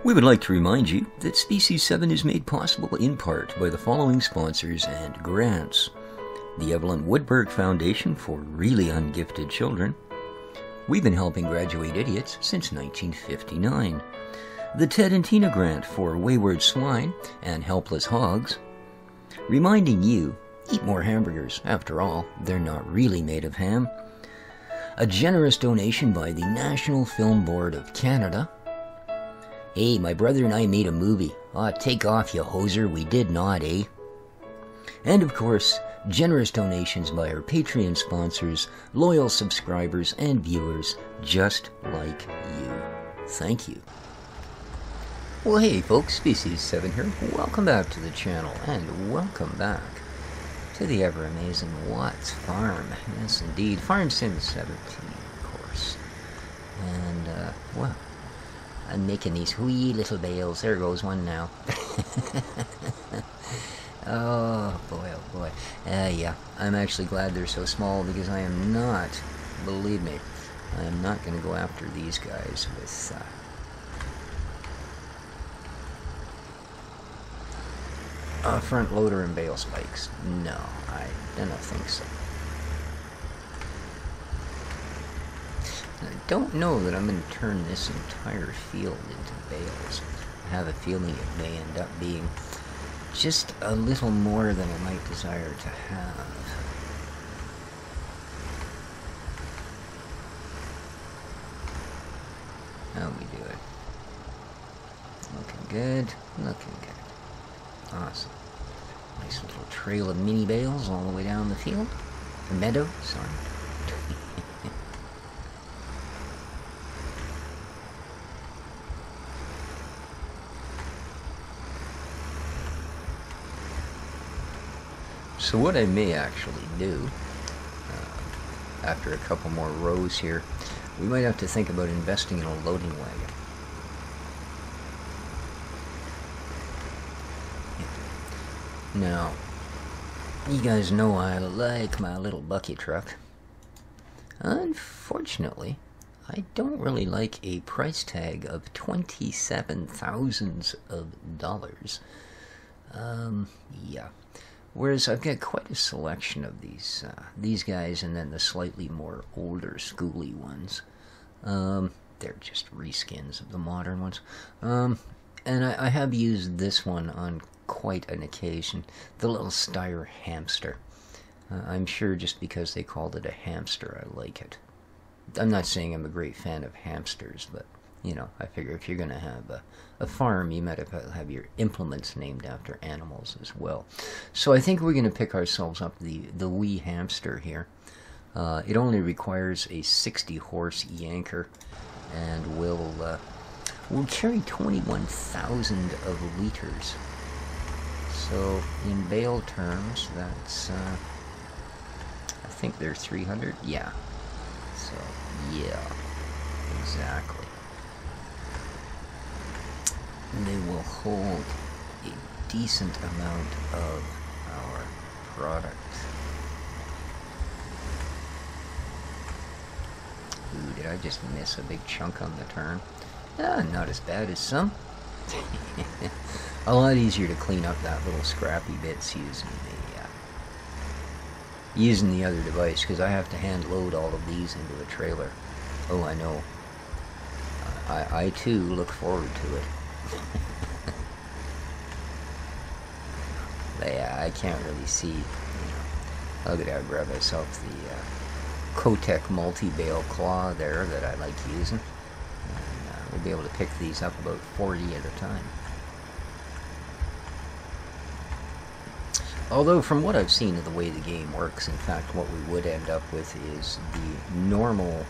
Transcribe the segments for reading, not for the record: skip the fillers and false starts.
We would like to remind you that Species 7 is made possible in part by the following sponsors and grants: the Evelyn Woodberg Foundation for Really Ungifted Children. We've been helping graduate idiots since 1959. The Ted and Tina Grant for Wayward Swine and Helpless Hogs. Reminding you, eat more hamburgers. After all, they're not really made of ham. A generous donation by the National Film Board of Canada. Hey, my brother and I made a movie. Aw, take off, you hoser. We did not, eh? And of course, generous donations by our Patreon sponsors, loyal subscribers, and viewers just like you. Thank you. Well, hey folks, Species 7 here. Welcome back to the channel, and welcome back to the ever-amazing Watts Farm. Yes, indeed. Farm Sim 17, of course. And, well, I'm making these wee little bales. There goes one now. Oh boy. Yeah, I'm actually glad they're so small because I am not, believe me, I am not going to go after these guys with, front loader and bale spikes. No, I don't think so. I don't know that I'm going to turn this entire field into bales. I have a feeling it may end up being just a little more than I might desire to have. How we do it? Looking good. Looking good. Awesome. Nice little trail of mini bales all the way down the field. The meadow, sorry. So what I may actually do, after a couple more rows here, we might have to think about investing in a loading wagon. Now, you guys know I like my little bucket truck. Unfortunately, I don't really like a price tag of $27,000. Yeah. Whereas I've got quite a selection of these guys, and then the slightly more older, schooly ones. They're just reskins of the modern ones. And I have used this one on quite an occasion, the little Steyr hamster. I'm sure just because they called it a hamster, I like it. I'm not saying I'm a great fan of hamsters, but, you know, I figure if you're going to have a farm, you might have your implements named after animals as well. So I think we're going to pick ourselves up the wee hamster here. It only requires a 60-horse yanker, and will carry 21,000 of liters. So in bale terms, that's I think they're 300. Yeah. So yeah, exactly. They will hold a decent amount of our product. Ooh, did I just miss a big chunk on the turn? Not as bad as some. A lot easier to clean up that little scrappy bits using the other device, because I have to hand load all of these into a trailer. Oh, I know. I too look forward to it. But yeah, I can't really see. I'll grab myself the Kotech multi-bale claw there that I like using. And we'll be able to pick these up about 40 at a time. Although, from what I've seen of the way the game works, in fact, what we would end up with is the normal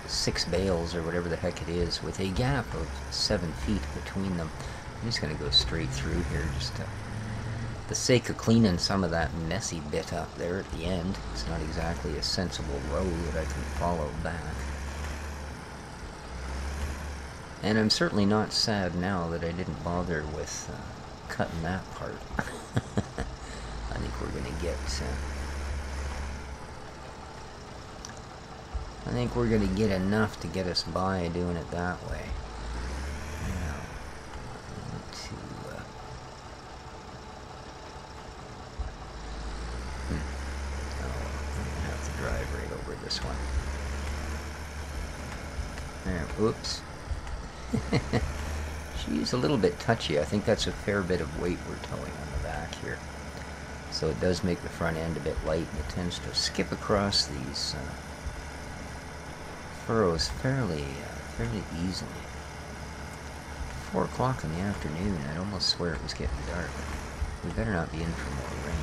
6 bales, or whatever the heck it is, with a gap of 7 feet between them. I'm just going to go straight through here, just to the sake of cleaning some of that messy bit up there at the end. It's not exactly a sensible row that I can follow back. And I'm certainly not sad now that I didn't bother with cutting that part. I think we're going to get... I think we're going to get enough to get us by doing it that way. Now, Oops. She's a little bit touchy. I think that's a fair bit of weight we're towing on the back here. So it does make the front end a bit light, and it tends to skip across these furrows fairly easily. 4 o'clock in the afternoon, I'd almost swear it was getting dark. We better not be in for more rain.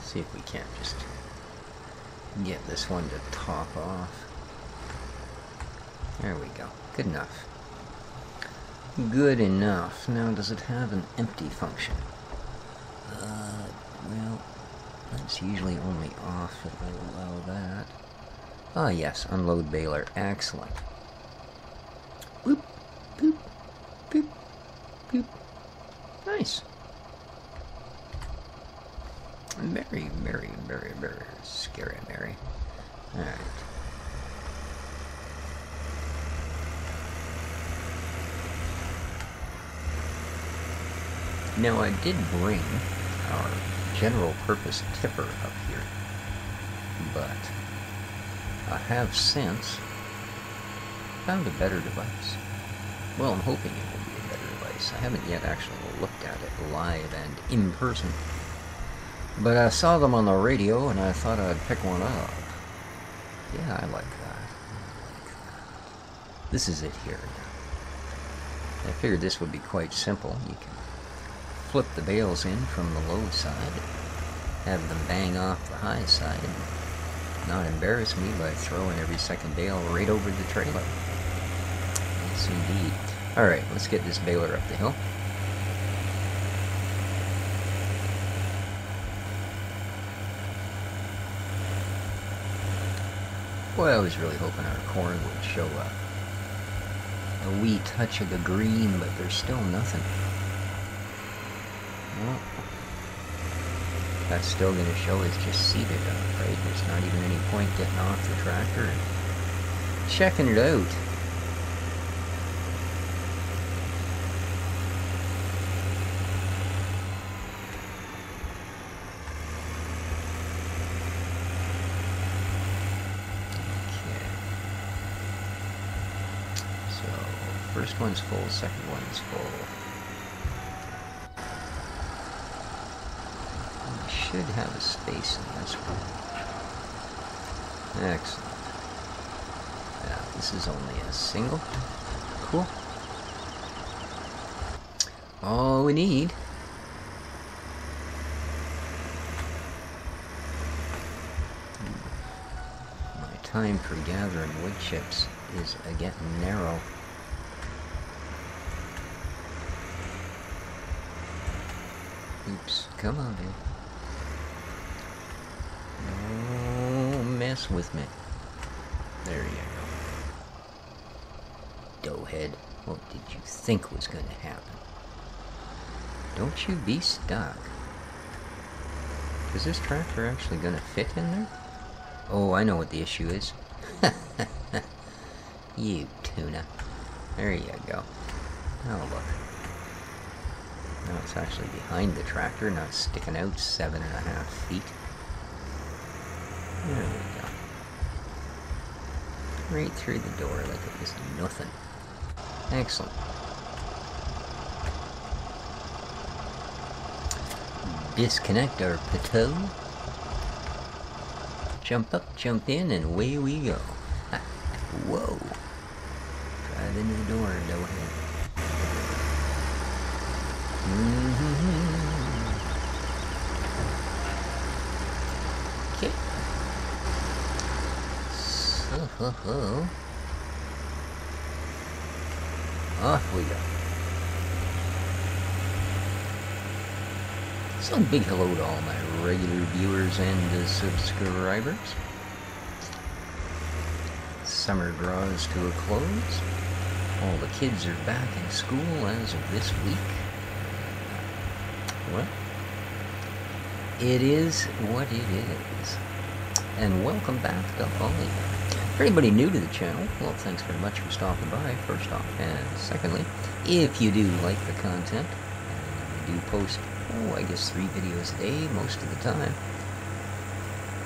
See if we can't just get this one to top off. There we go. Good enough. Good enough. Now, does it have an empty function? Well, that's usually only off if I allow that. Ah, yes, unload baler. Excellent. Boop, boop, boop, boop. Nice. Very, very, very, very scary, Mary. Alright. Now, I did bring our general purpose tipper up here, but I have since found a better device. Well, I'm hoping it will be a better device. I haven't yet actually looked at it live and in person. But I saw them on the radio, and I thought I'd pick one up. Yeah, I like that. This is it here. I figured this would be quite simple. You can flip the bales in from the low side, have them bang off the high side, and not embarrass me by throwing every second bale right over the trailer. Yes, indeed. Alright, let's get this baler up the hill. Boy, I was really hoping our corn would show a wee touch of the green, but there's still nothing. Well, that's still going to show it's just seeded up, right? There's not even any point getting off the tractor and checking it out. First one's full, second one's full. We should have a space in this one. Excellent. Now, this is only a single. Cool. All we need. My time for gathering wood chips is getting narrow. Oops, come on, dude. Don't mess with me. There you go. Doughhead, what did you think was going to happen? Don't you be stuck. Is this tractor actually going to fit in there? Oh, I know what the issue is. You tuna. There you go. Oh, look. Now it's actually behind the tractor, not sticking out 7.5 feet. There we go. Right through the door like it was nothing. Excellent. Disconnect our pt. Jump up, jump in, and away we go. Whoa. Drive into the door, go ahead. Okay. So, off we go. So, big hello to all my regular viewers and subscribers. Summer draws to a close. All the kids are back in school as of this week. Well, it is what it is. And welcome back to Ollie. For anybody new to the channel, well, thanks very much for stopping by, first off. And secondly, if you do like the content, and I do post, I guess 3 videos a day most of the time,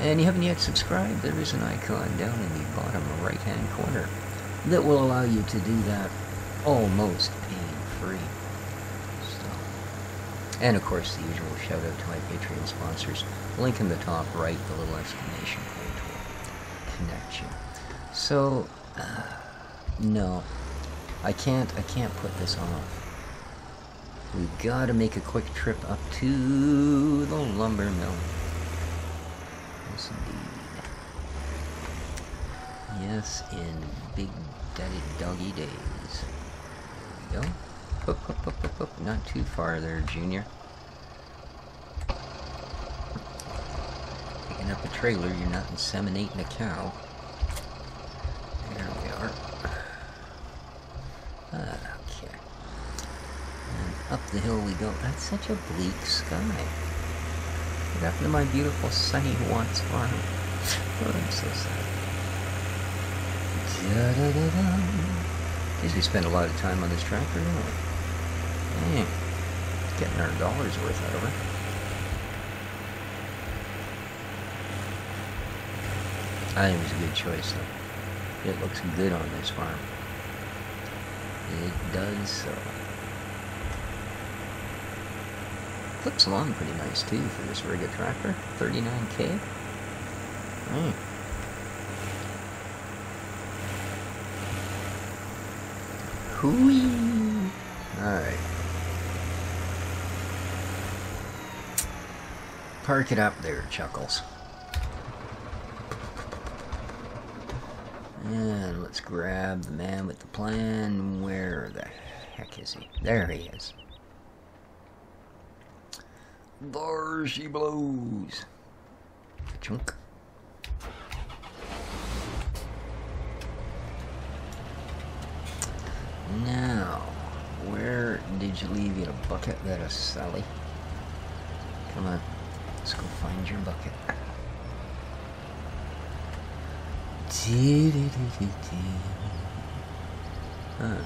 and you haven't yet subscribed, there is an icon down in the bottom right-hand corner that will allow you to do that almost pain-free. And of course, the usual shout out to my Patreon sponsors. Link in the top right, the little exclamation point will connect you. So, no, I can't put this off. We gotta make a quick trip up to the lumber mill. Yes, indeed. Yes, in big daddy doggy days. There we go. Hook. Not too far there, Junior. Picking up a trailer, you're not inseminating a cow. There we are. Okay. And up the hill we go. That's such a bleak sky. What happened to my beautiful sunny Watts farm? Oh, I'm so sad. Guess we spend a lot of time on this tractor, don't we? Dang. Getting our dollars worth out of it. I think it was a good choice, though. It looks good on this farm. It does so. Clips along pretty nice, too, for this rig of tractor. 39K. Hey. Hooey! Alright. Park it up there, Chuckles. And let's grab the man with the plan. Where the heck is he? There he is. There she blows. Chunk. Now, where did you leave your bucket there, Sally? Come on, let's go find your bucket. Huh.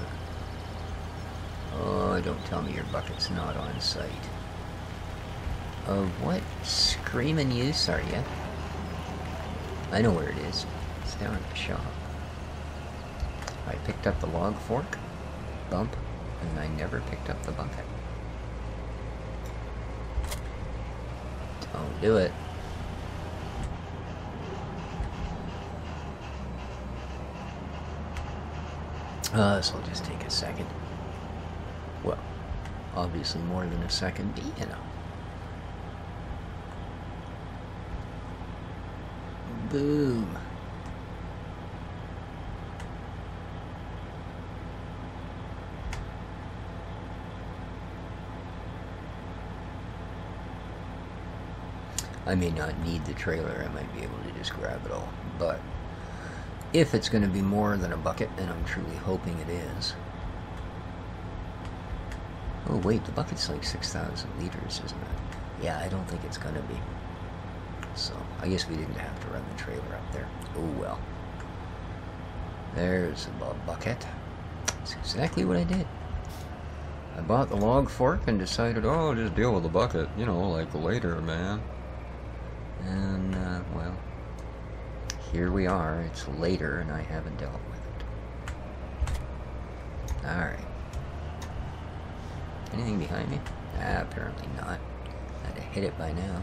Oh, don't tell me your bucket's not on site. Of what screaming use are you? I know where it is. It's down at the shop. I picked up the log fork, bump, and I never picked up the bucket. Don't do it. This will just take a second. Well, obviously more than a second, but you know. Boom. I may not need the trailer, I might be able to just grab it all, but if it's going to be more than a bucket, and I'm truly hoping it is. Oh wait, the bucket's like 6,000 liters, isn't it? Yeah, I don't think it's going to be. So, I guess we didn't have to run the trailer up there. Oh well. There's a bucket. That's exactly what I did. I bought the log fork and decided, oh, I'll just deal with the bucket, you know, like later, man. And, well, here we are. It's later and I haven't dealt with it. Alright. Anything behind me? Ah, apparently not. I'd have hit it by now.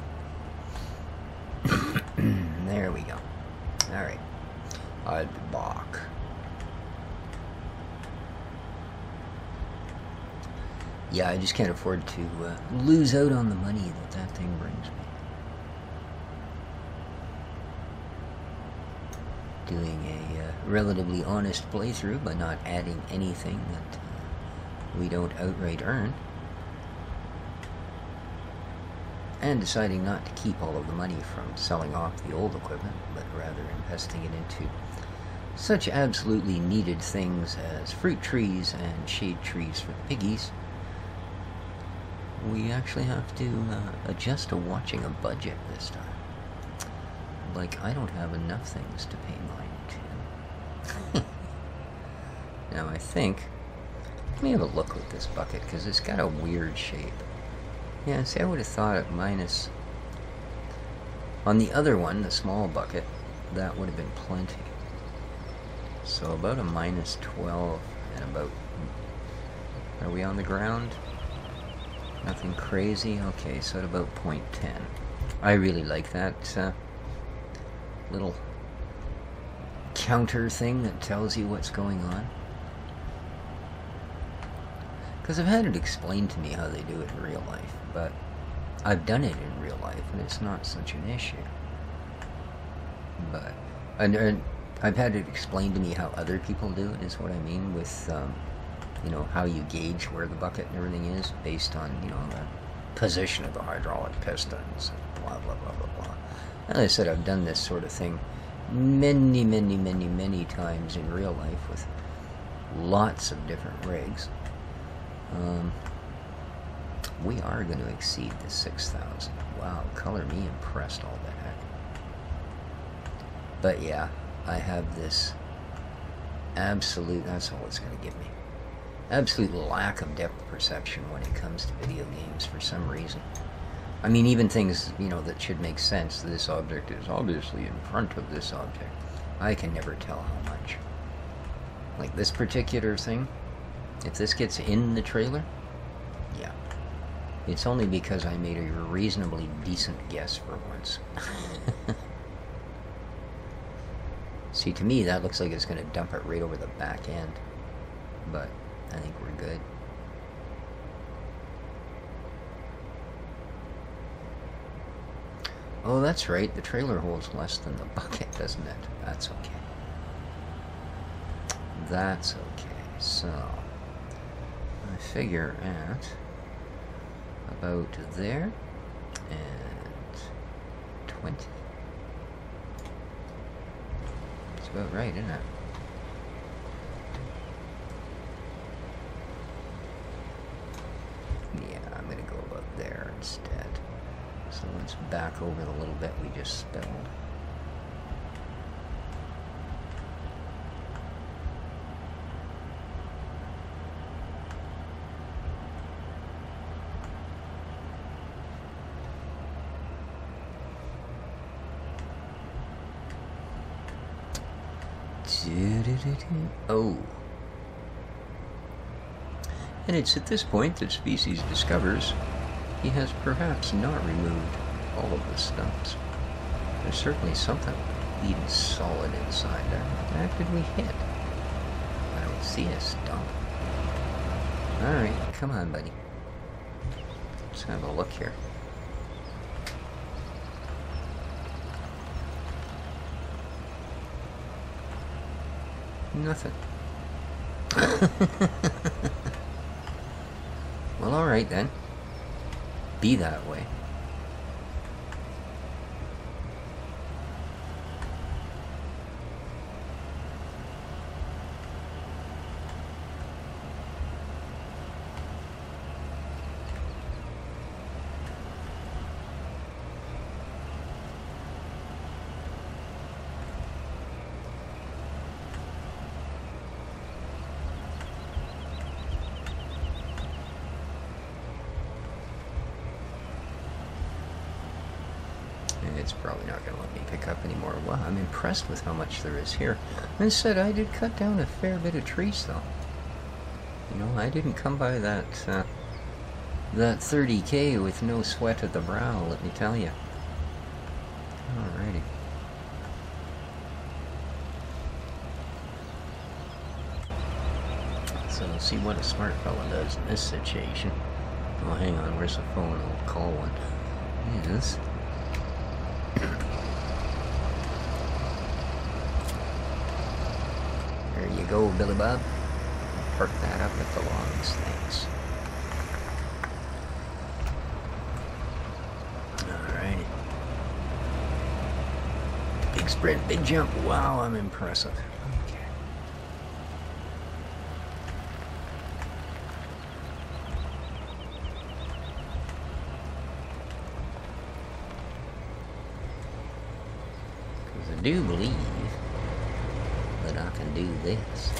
There we go. Alright. I'll be back. Yeah, I just can't afford to lose out on the money that thing brings me. Doing a relatively honest playthrough by not adding anything that we don't outright earn. And deciding not to keep all of the money from selling off the old equipment, but rather investing it into such absolutely needed things as fruit trees and shade trees for the piggies, we actually have to adjust to watching a budget this time. Like, I don't have enough things to pay mine to. Now, I think... Let me have a look with this bucket, because it's got a weird shape. Yeah, see, I would have thought at minus... On the other one, the small bucket, that would have been plenty. So about a minus 12 and about... Are we on the ground? Nothing crazy? Okay, so at about 0.10. I really like that little counter thing that tells you what's going on. Because I've had it explained to me how they do it in real life, but I've done it in real life and it's not such an issue. But and I've had it explained to me how other people do it, is what I mean, with you know, how you gauge where the bucket and everything is based on, you know, the position of the hydraulic pistons and blah blah blah blah blah. As I said, I've done this sort of thing many times in real life with lots of different rigs. We are going to exceed the 6,000. Wow, color me impressed all the heck. But yeah, I have this absolute, that's all it's going to give me, absolute lack of depth perception when it comes to video games for some reason. I mean, even things, you know, that should make sense. This object is obviously in front of this object. I can never tell how much. Like this particular thing, if this gets in the trailer, yeah. It's only because I made a reasonably decent guess for once. See, to me, that looks like it's going to dump it right over the back end. But I think we're good. Oh, that's right. The trailer holds less than the bucket, doesn't it? That's okay. That's okay. So, I figure at about there and 20. That's about right, isn't it? Yeah, I'm going to go about there instead. So let's back over the little bit we just spilled. Oh. And it's at this point that Species discovers he has perhaps not removed all of the stumps. There's certainly something even solid inside there. What the heck did we hit? I don't see a stump. Alright, come on, buddy. Let's have a look here. Nothing. Well, alright then. Be that way. It's probably not going to let me pick up anymore. Wow, I'm impressed with how much there is here. Instead, I did cut down a fair bit of trees, though. You know, I didn't come by that 30K with no sweat at the brow, let me tell you. Alrighty. So, see what a smart fella does in this situation. Oh, hang on, where's the phone? I'll call one. Yes. There you go, Billy Bob. Park that up at the logs, thanks. Alright. Big sprint, big jump. Wow, I'm impressive. do believe that I can do this.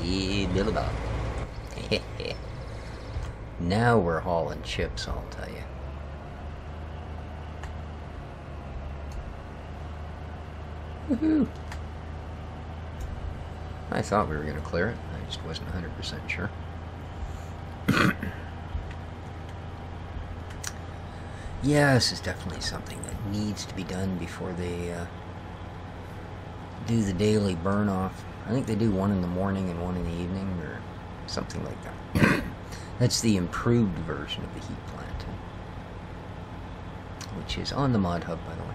Yeah, Billy Bob. Now we're hauling chips, I'll tell you. Woohoo! I thought we were going to clear it. I just wasn't 100% sure. Yeah, this is definitely something that needs to be done before they do the daily burn-off. I think they do one in the morning and one in the evening, or something like that. That's the improved version of the heat plant, which is on the mod hub, by the way.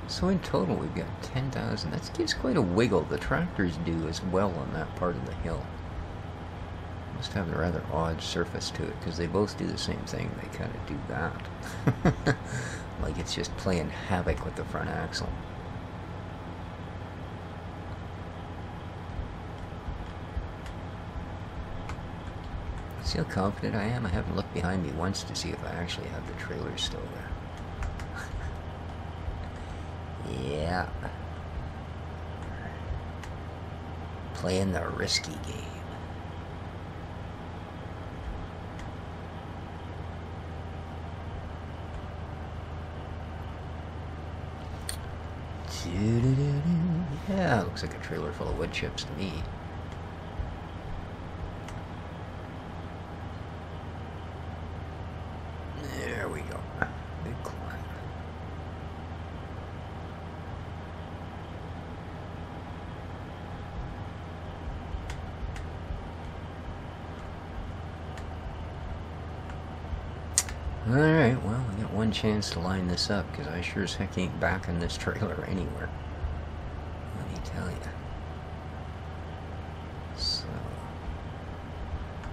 So in total we've got 10,000. That gives quite a wiggle. The tractors do as well on that part of the hill. Must have a rather odd surface to it, because they both do the same thing. They kind of do that. Like it's just playing havoc with the front axle. See how confident I am? I haven't looked behind me once to see if I actually have the trailer still there. Yeah. Playing the risky game. Yeah, looks like a trailer full of wood chips to me. There we go. Big climb. Alright, well, I got one chance to line this up, because I sure as heck ain't backing this trailer anywhere. Let me tell you. So,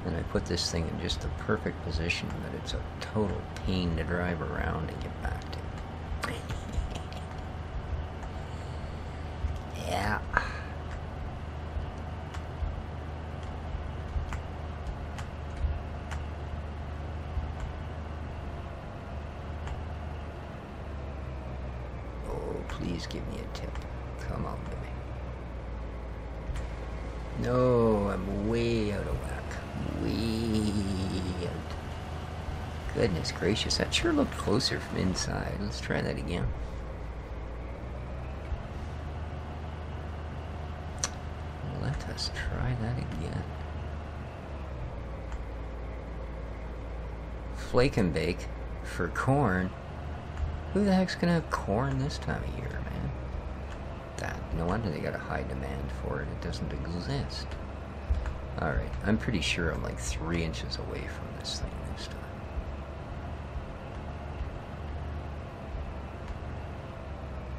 and I put this thing in just the perfect position that it's a total pain to drive around and get back to. Yeah. Please give me a tip. Come on, baby. No, I'm way out of whack. Way out. Goodness gracious, that sure looked closer from inside. Let's try that again. Let us try that again. Flake and bake for corn. Who the heck's gonna have corn this time of year, man? No wonder they got a high demand for it. It doesn't exist. Alright, I'm pretty sure I'm like 3 inches away from this thing this time.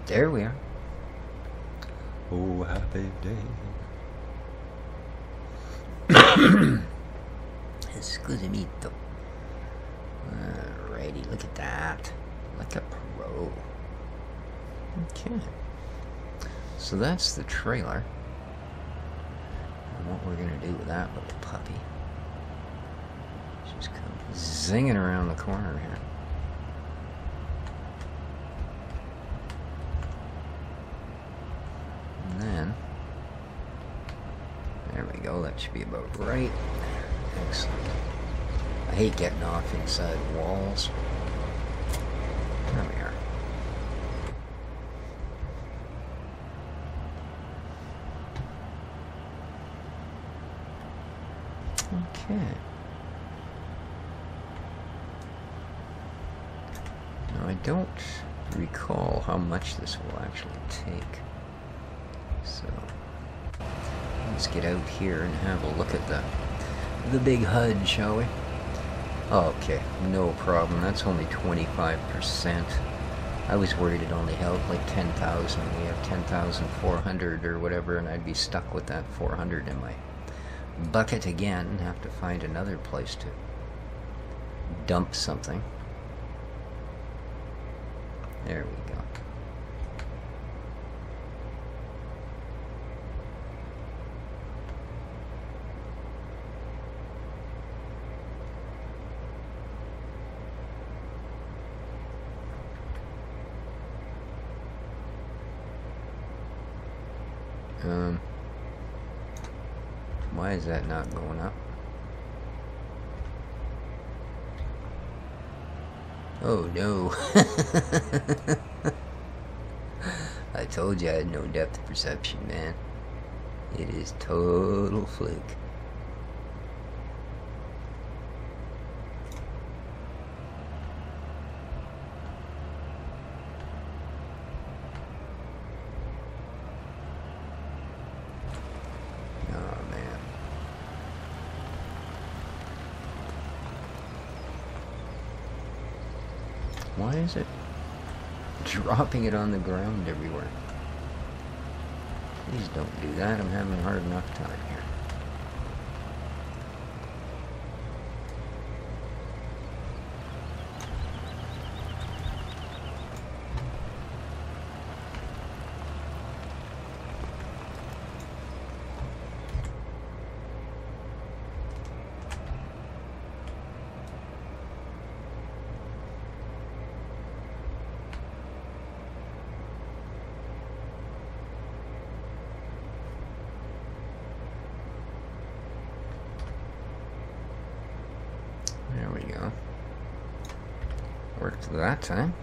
There we are. Oh, happy day. Escusito. Alrighty, look at that. Like a pro. Okay. So that's the trailer. And what we're going to do with that little puppy. Just come zinging around the corner here. And then, there we go. That should be about right. Excellent. I hate getting off inside walls. There we are. Okay. Now I don't recall how much this will actually take. So let's get out here and have a look at the big HUD, shall we? Okay, no problem. That's only 25%. I was worried it only held like 10,000. We have 10,400 or whatever, and I'd be stuck with that 400 in my bucket again and have to find another place to dump something. There we go. Why is that not going up? Oh no. I told you I had no depth of perception, man. It is total fluke. Why is it dropping it on the ground everywhere? Please don't do that. I'm having a hard enough time here. There we go. Worked that time.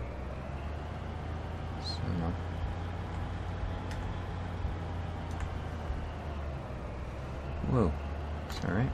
So, whoa, it's all right.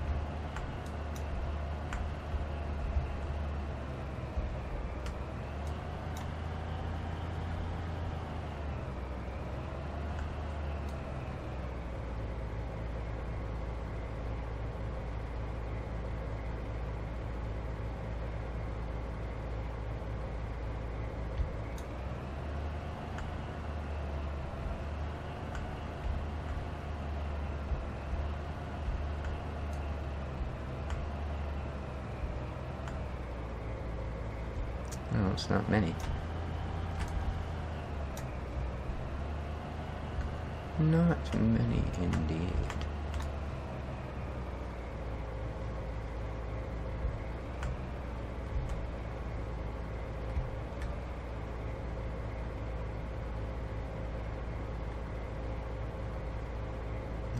No, it's not many. Not many indeed.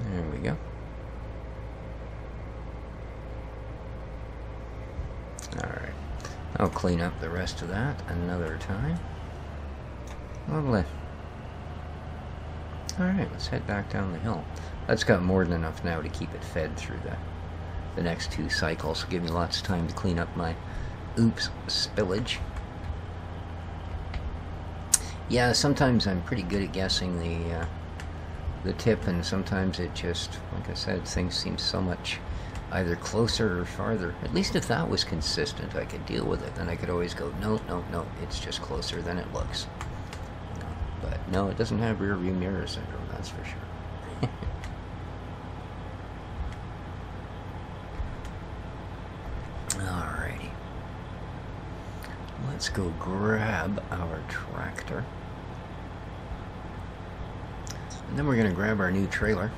There we go. All right. I'll clean up the rest of that another time. Lovely. Alright, let's head back down the hill. That's got more than enough now to keep it fed through the next 2 cycles. So give me lots of time to clean up my oops spillage. Yeah, sometimes I'm pretty good at guessing the tip, and sometimes it just, like I said, things seem so much either closer or farther. At least if that was consistent, I could deal with it. Then I could always go, no, no, no, it's just closer than it looks. But no, it doesn't have rear view mirror syndrome, that's for sure. Alrighty. Let's go grab our tractor. And then we're going to grab our new trailer.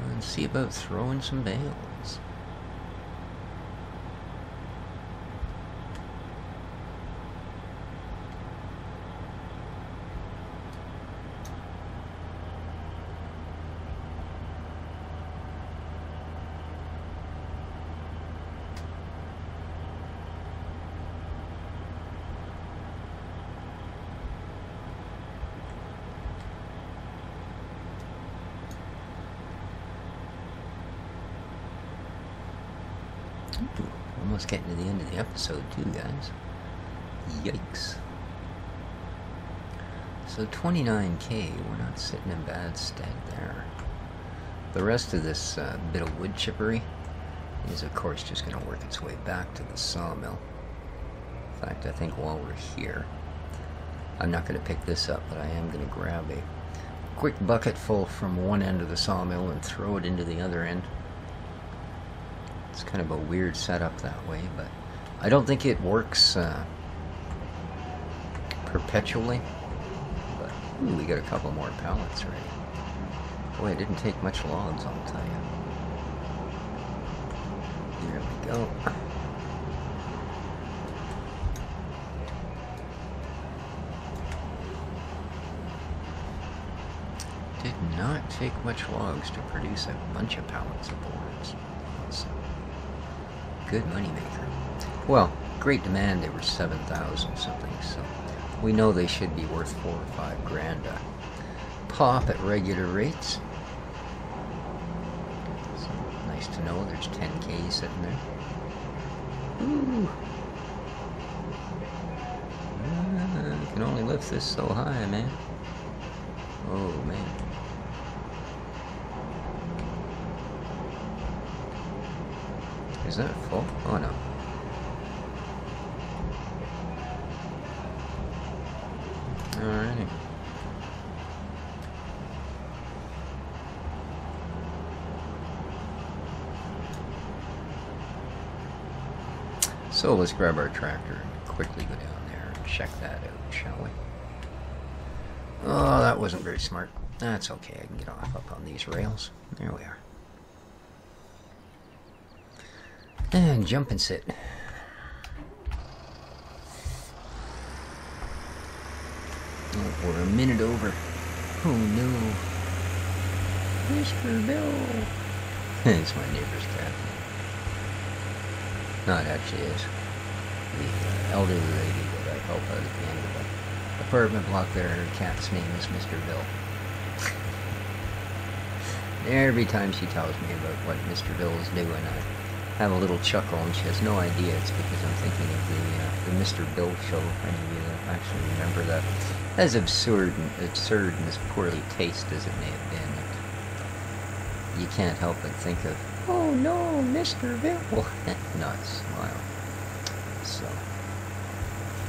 And see about throwing some bales. Ooh, almost getting to the end of the episode too, guys. Yikes. So 29k, we're not sitting in bad stead there. The rest of this bit of wood chippery is of course just going to work its way back to the sawmill. In fact, I think while we're here, I'm not going to pick this up, but I am going to grab a quick bucket full from one end of the sawmill and throw it into the other end. It's kind of a weird setup that way, but I don't think it works perpetually. But ooh, we got a couple more pallets ready. Boy, it didn't take much logs, I'll tell you. There we go. take much logs to produce a bunch of pallets of boards. So, good money maker. Well, great demand. They were 7,000 something, so we know they should be worth 4 or 5 grand a pop at regular rates. So nice to know there's 10K sitting there. Ooh. I can only lift this so high, man. Oh, man. Is that full? Oh, no. Alrighty. So let's grab our tractor and quickly go down there and check that out, shall we? Oh, that wasn't very smart. That's okay, I can get off up on these rails. There we are. And jump and sit. Oh, we're a minute over. Oh no. Mr. Bill. It's my neighbor's cat. No, it actually is. The elderly lady that I help out at the end of the apartment block there, her cat's name is Mr. Bill. Every time she tells me about what Mr. Bill is doing, I have a little chuckle, and she has no idea it's because I'm thinking of the Mr. Bill show. Any of you that actually remember that. As absurd and as poorly tasted as it may have been, you can't help but think of, oh no, Mr. Bill, not smile. So,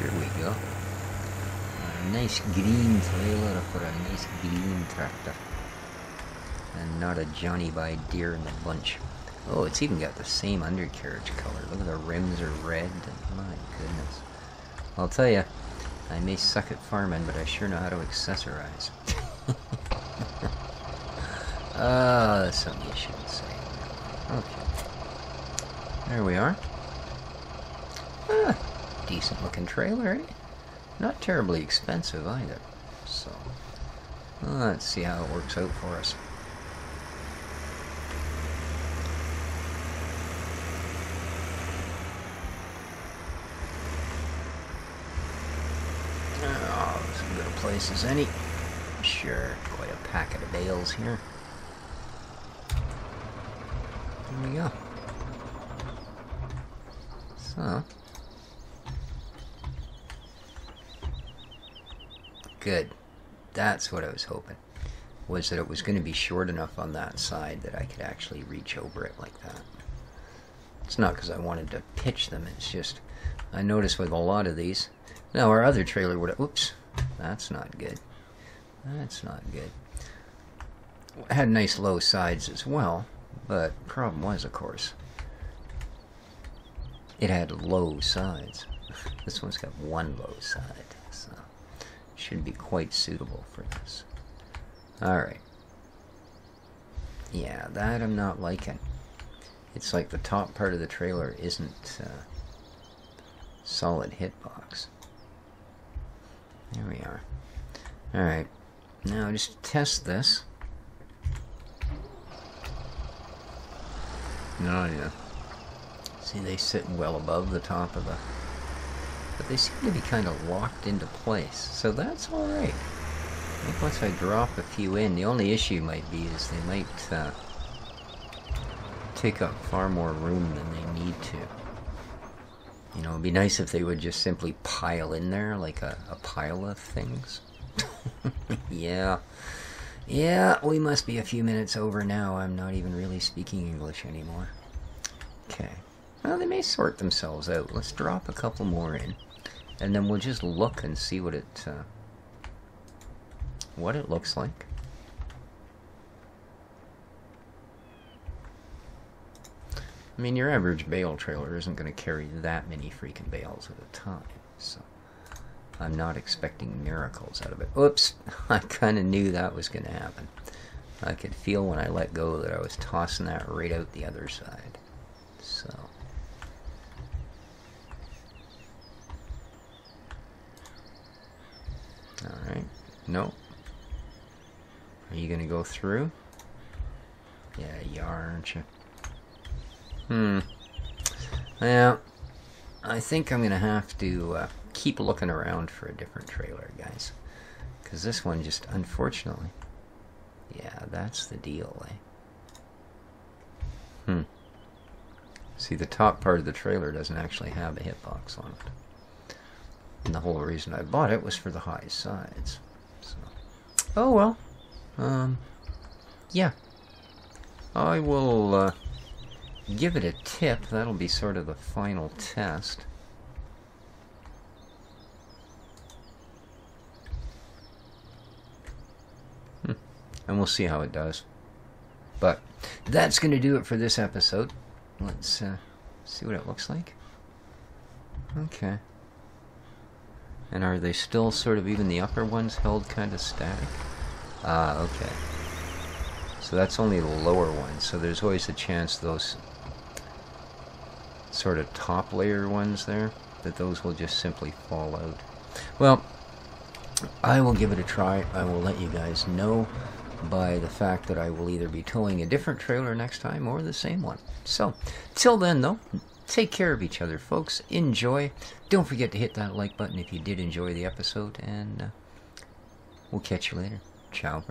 here we go. A nice green trailer for a nice green tractor. And not a Johnny by deer in the bunch. Oh, it's even got the same undercarriage color. Look at the rims are red. My goodness. I'll tell you, I may suck at farming, but I sure know how to accessorize. That's something you shouldn't say. Okay. There we are. Decent looking trailer, eh? Not terribly expensive either. So, let's see how it works out for us. Place as any. Sure, quite a packet of bales here. There we go. So, good. That's what I was hoping. Was that it was going to be short enough on that side that I could actually reach over it like that. It's not because I wanted to pitch them. It's just I noticed with a lot of these. Now our other trailer would have. Oops. That's not good. That's not good. It had nice low sides as well, but the problem was, of course, it had low sides. This one's got one low side, so it should be quite suitable for this. Alright. Yeah, that I'm not liking. It's like the top part of the trailer isn't solid hitbox. There we are. Alright. Now just test this. Oh yeah. See, they sit well above the top of the... But they seem to be kind of locked into place. So that's alright. I think once I drop a few in, the only issue might be is they might take up far more room than they need to. You know, it'd be nice if they would just simply pile in there like a pile of things. Yeah. Yeah, we must be a few minutes over now. I'm not even really speaking English anymore. Okay. Well, they may sort themselves out. Let's drop a couple more in. And then we'll just look and see what it looks like. I mean, your average bale trailer isn't going to carry that many freaking bales at a time, so I'm not expecting miracles out of it. Oops, I kind of knew that was going to happen. I could feel when I let go that I was tossing that right out the other side. So, alright, no. Are you going to go through? Yeah, you are, aren't you? Well, I think I'm going to have to keep looking around for a different trailer, guys. Because this one just, unfortunately... Yeah, that's the deal, eh? See, the top part of the trailer doesn't actually have a hitbox on it. And the whole reason I bought it was for the high sides. So. Oh, well. Yeah. I will give it a tip. That'll be sort of the final test. And we'll see how it does. But that's going to do it for this episode. Let's see what it looks like. Okay. And are they still sort of, even the upper ones, held kind of static? Okay. So that's only the lower ones. So there's always a chance those sort of top layer ones there, that those will just simply fall out. Well, I will give it a try. I will let you guys know by the fact that I will either be towing a different trailer next time or the same one. So, till then though, take care of each other, folks. Enjoy. Don't forget to hit that like button if you did enjoy the episode, and we'll catch you later. Ciao.